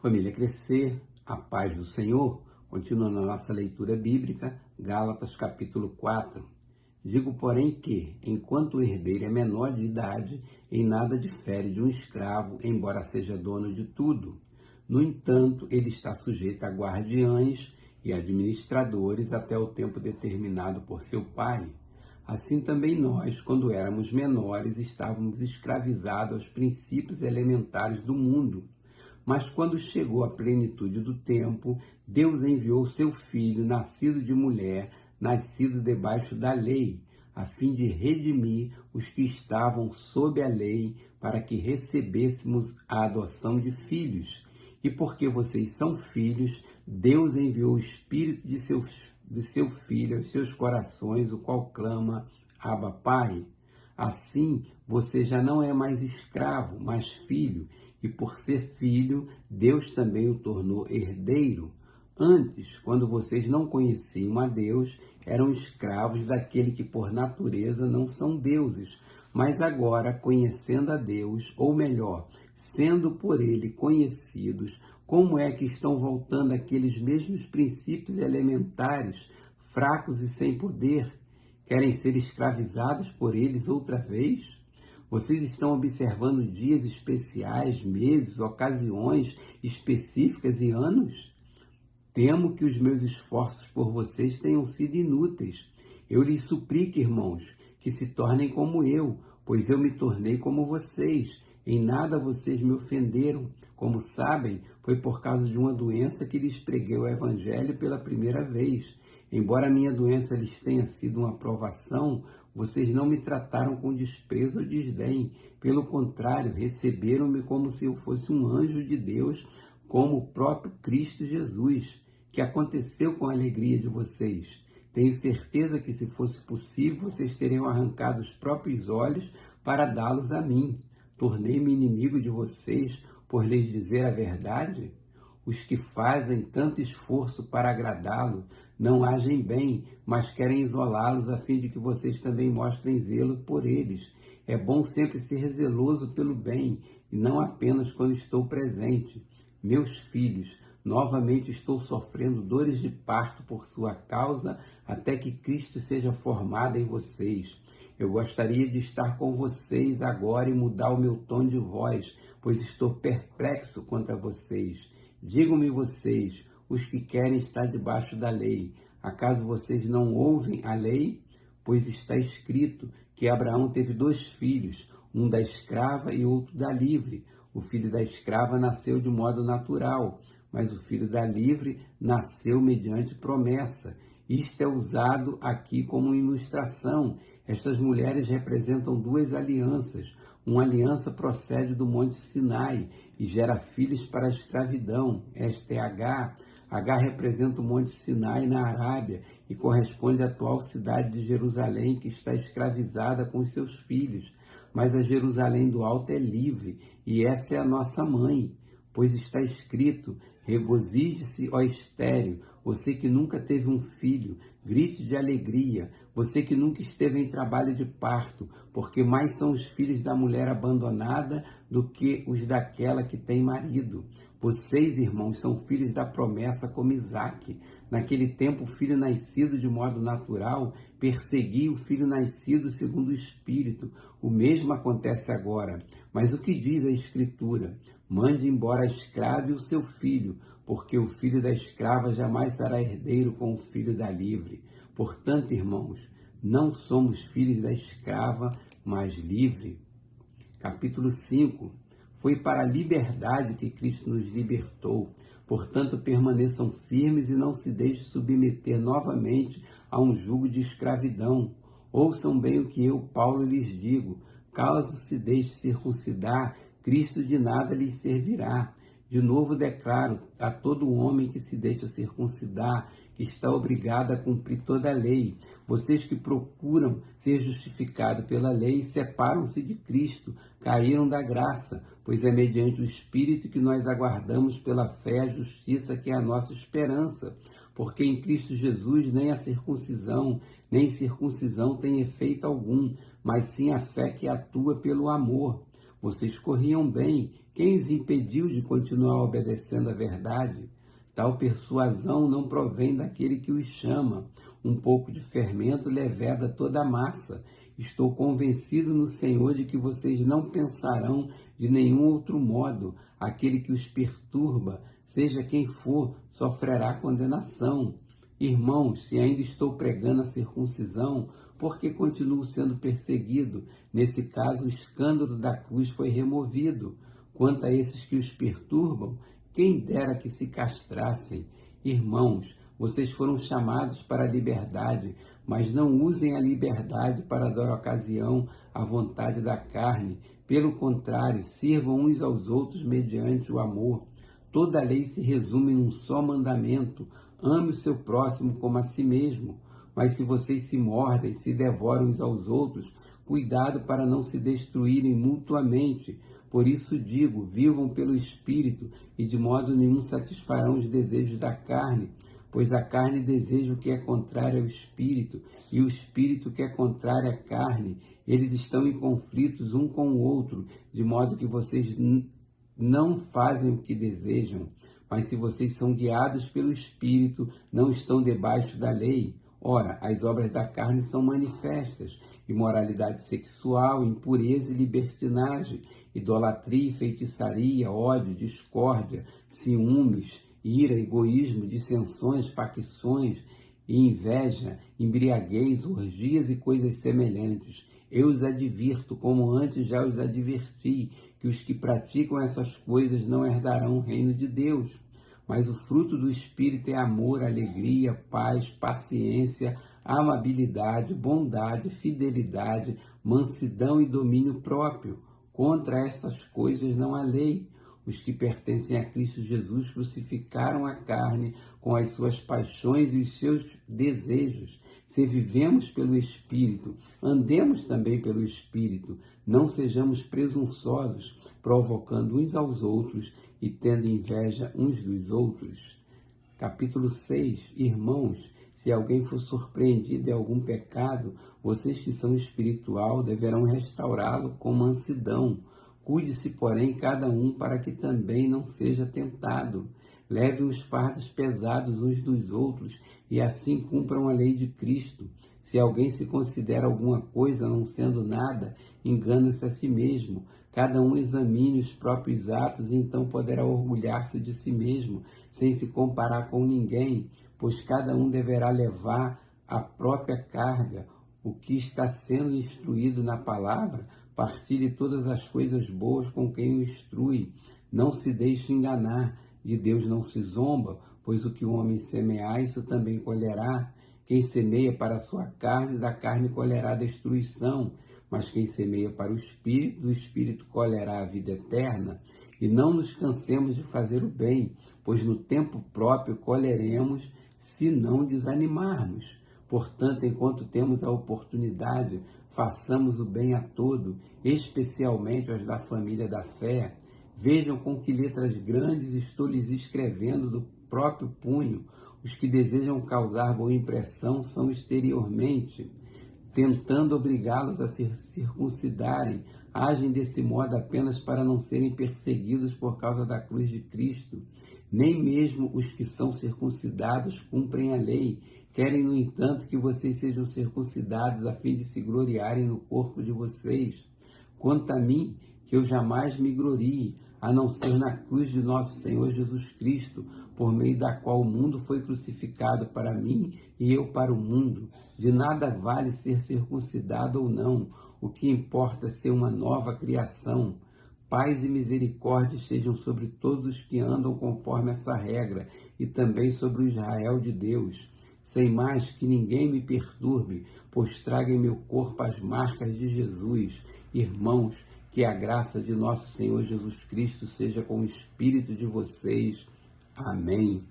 Família Crescer, a paz do Senhor, continuando a nossa leitura bíblica, Gálatas capítulo 4. Digo, porém, que, enquanto o herdeiro é menor de idade, em nada difere de um escravo, embora seja dono de tudo. No entanto, ele está sujeito a guardiães e administradores até o tempo determinado por seu pai. Assim também nós, quando éramos menores, estávamos escravizados aos princípios elementares do mundo. Mas quando chegou a plenitude do tempo, Deus enviou seu Filho, nascido de mulher, nascido debaixo da lei, a fim de redimir os que estavam sob a lei, para que recebêssemos a adoção de filhos. E porque vocês são filhos, Deus enviou o Espírito de seu Filho aos seus corações, o qual clama, Abba, Pai. Assim, você já não é mais escravo, mas filho, e por ser filho, Deus também o tornou herdeiro. Antes, quando vocês não conheciam a Deus, eram escravos daquele que por natureza não são deuses. Mas agora, conhecendo a Deus, ou melhor, sendo por ele conhecidos, como é que estão voltando aqueles mesmos princípios elementares, fracos e sem poder? Querem ser escravizados por eles outra vez? Vocês estão observando dias especiais, meses, ocasiões específicas e anos? Temo que os meus esforços por vocês tenham sido inúteis. Eu lhes suplico, irmãos, que se tornem como eu, pois eu me tornei como vocês. Em nada vocês me ofenderam. Como sabem, foi por causa de uma doença que lhes preguei o Evangelho pela primeira vez. Embora a minha doença lhes tenha sido uma provação, vocês não me trataram com desprezo ou desdém. Pelo contrário, receberam-me como se eu fosse um anjo de Deus, como o próprio Cristo Jesus. Que aconteceu com a alegria de vocês? Tenho certeza que, se fosse possível, vocês teriam arrancado os próprios olhos para dá-los a mim. Tornei-me inimigo de vocês por lhes dizer a verdade? Os que fazem tanto esforço para agradá-lo não agem bem, mas querem isolá-los a fim de que vocês também mostrem zelo por eles. É bom sempre ser zeloso pelo bem, e não apenas quando estou presente. Meus filhos, novamente estou sofrendo dores de parto por sua causa, até que Cristo seja formado em vocês. Eu gostaria de estar com vocês agora e mudar o meu tom de voz, pois estou perplexo quanto a vocês. Digam-me vocês, os que querem estar debaixo da lei, acaso vocês não ouvem a lei? Pois está escrito que Abraão teve 2 filhos, um da escrava e outro da livre. O filho da escrava nasceu de modo natural, mas o filho da livre nasceu mediante promessa. Isto é usado aqui como ilustração. Estas mulheres representam 2 alianças. Uma aliança procede do Monte Sinai e gera filhos para a escravidão. Esta é Agar. Agar representa o Monte Sinai na Arábia e corresponde à atual cidade de Jerusalém, que está escravizada com os seus filhos. Mas a Jerusalém do Alto é livre, e essa é a nossa mãe, pois está escrito: regozije-se, ó estéril, você que nunca teve um filho, grite de alegria, você que nunca esteve em trabalho de parto, porque mais são os filhos da mulher abandonada do que os daquela que tem marido. Vocês, irmãos, são filhos da promessa como Isaque. Naquele tempo, o filho nascido de modo natural perseguia o filho nascido segundo o Espírito. O mesmo acontece agora. Mas o que diz a Escritura? Mande embora a escrava e o seu filho, porque o filho da escrava jamais será herdeiro com o filho da livre. Portanto, irmãos, não somos filhos da escrava, mas livre. Capítulo 5. Foi para a liberdade que Cristo nos libertou. Portanto, permaneçam firmes e não se deixem submeter novamente a um jugo de escravidão. Ouçam bem o que eu, Paulo, lhes digo. Caso se deixe circuncidar, Cristo de nada lhes servirá. De novo declaro a todo homem que se deixa circuncidar, que está obrigado a cumprir toda a lei. Vocês que procuram ser justificados pela lei separam-se de Cristo, caíram da graça, pois é mediante o Espírito que nós aguardamos pela fé a justiça que é a nossa esperança. Porque em Cristo Jesus nem a circuncisão, nem circuncisão tem efeito algum, mas sim a fé que atua pelo amor. Vocês corriam bem. Quem os impediu de continuar obedecendo à verdade? Tal persuasão não provém daquele que os chama. Um pouco de fermento leveda toda a massa. Estou convencido no Senhor de que vocês não pensarão de nenhum outro modo. Aquele que os perturba, seja quem for, sofrerá condenação. Irmãos, se ainda estou pregando a circuncisão, por que continuo sendo perseguido? Nesse caso, o escândalo da cruz foi removido. Quanto a esses que os perturbam, quem dera que se castrassem. Irmãos, vocês foram chamados para a liberdade, mas não usem a liberdade para dar ocasião à vontade da carne. Pelo contrário, sirvam uns aos outros mediante o amor. Toda a lei se resume num só mandamento: ame o seu próximo como a si mesmo. Mas se vocês se mordem, se devoram uns aos outros, cuidado para não se destruírem mutuamente. Por isso digo, vivam pelo Espírito, e de modo nenhum satisfarão os desejos da carne, pois a carne deseja o que é contrário ao Espírito, e o Espírito o que é contrário à carne. Eles estão em conflitos um com o outro, de modo que vocês não fazem o que desejam. Mas se vocês são guiados pelo Espírito, não estão debaixo da lei. Ora, as obras da carne são manifestas: imoralidade sexual, impureza e libertinagem, idolatria e feitiçaria, ódio, discórdia, ciúmes, ira, egoísmo, dissensões, facções e inveja, embriaguez, orgias e coisas semelhantes. Eu os advirto, como antes já os adverti, que os que praticam essas coisas não herdarão o reino de Deus. Mas o fruto do Espírito é amor, alegria, paz, paciência, amabilidade, bondade, fidelidade, mansidão e domínio próprio. Contra essas coisas não há lei. Os que pertencem a Cristo Jesus crucificaram a carne com as suas paixões e os seus desejos. Se vivemos pelo Espírito, andemos também pelo Espírito. Não sejamos presunçosos, provocando uns aos outros e tendo inveja uns dos outros. Capítulo 6. Irmãos, se alguém for surpreendido em algum pecado, vocês que são espiritual deverão restaurá-lo com mansidão. Cuide-se, porém, cada um para que também não seja tentado. Levem os fardos pesados uns dos outros e assim cumpram a lei de Cristo. Se alguém se considera alguma coisa não sendo nada, engana-se a si mesmo. Cada um examine os próprios atos e então poderá orgulhar-se de si mesmo, sem se comparar com ninguém, pois cada um deverá levar a própria carga. O que está sendo instruído na palavra, partilhe todas as coisas boas com quem o instrui. Não se deixe enganar, de Deus não se zomba, pois o que o homem semear, isso também colherá. Quem semeia para a sua carne, da carne colherá destruição, mas quem semeia para o Espírito, do Espírito colherá a vida eterna. E não nos cansemos de fazer o bem, pois no tempo próprio colheremos, se não desanimarmos. Portanto, enquanto temos a oportunidade, façamos o bem a todo, especialmente aos da família da fé. Vejam com que letras grandes estou lhes escrevendo do próprio punho. Os que desejam causar boa impressão são exteriormente, tentando obrigá-los a se circuncidarem, agem desse modo apenas para não serem perseguidos por causa da cruz de Cristo. Nem mesmo os que são circuncidados cumprem a lei. Querem, no entanto, que vocês sejam circuncidados a fim de se gloriarem no corpo de vocês. Quanto a mim, que eu jamais me glorie, a não ser na cruz de nosso Senhor Jesus Cristo, por meio da qual o mundo foi crucificado para mim e eu para o mundo. De nada vale ser circuncidado ou não, o que importa é ser uma nova criação. Paz e misericórdia estejam sobre todos os que andam conforme essa regra, e também sobre o Israel de Deus. Sem mais, que ninguém me perturbe, pois traga em meu corpo as marcas de Jesus. Irmãos, que a graça de nosso Senhor Jesus Cristo seja com o espírito de vocês. Amém.